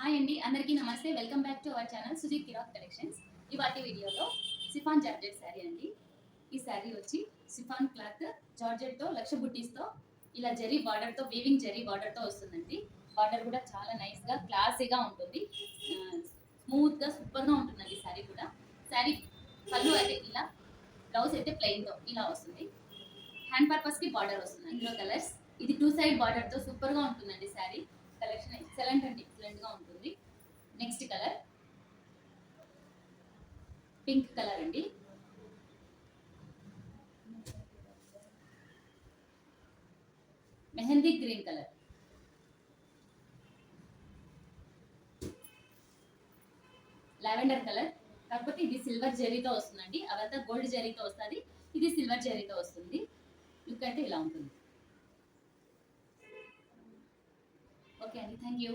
Hi అండి, అందరికీ నమస్తే. Welcome back to our channel Sujeeth Kiraak collections. ఇవాటి వీడియోలో సిఫాన్ జార్జెట్ శారీ అండి. ఈ శారీ వచ్చి సిఫాన్ క్లాత్ జార్జెట్తో లక్ష బుట్టీస్తో ఇలా జరీ బార్డర్తో వీవింగ్ జరీ బార్డర్తో వస్తుందండి. బార్డర్ కూడా చాలా నైస్గా క్లాసీగా ఉంటుంది, స్మూత్గా సూపర్గా ఉంటుందండి శారీ కూడా. శారీ పళ్ళు అయితే ఇలా, బ్లౌజ్ అయితే ప్లెయిన్తో ఇలా వస్తుంది. హ్యాండ్ పర్పస్కి బార్డర్ వస్తుంది. ఇందులో కలర్స్, ఇది 2 సైడ్ బార్డర్తో సూపర్గా ఉంటుందండి శారీ. కలెక్షన్ ఎక్సలెంట్ అండి, ఎక్సలెంట్ గా ఉంటుంది. నెక్స్ట్ కలర్ పింక్ కలర్ అండి. Mehndi green colour, lavender colour. కాకపోతే ఇది సిల్వర్ జరీతో వస్తుందండి, అవంతా గోల్డ్ జరీతో వస్తుంది, ఇది సిల్వర్ జరీతో వస్తుంది. లుక్ అయితే ఇలా ఉంటుంది. ఓకే అండి, థ్యాంక్ యూ.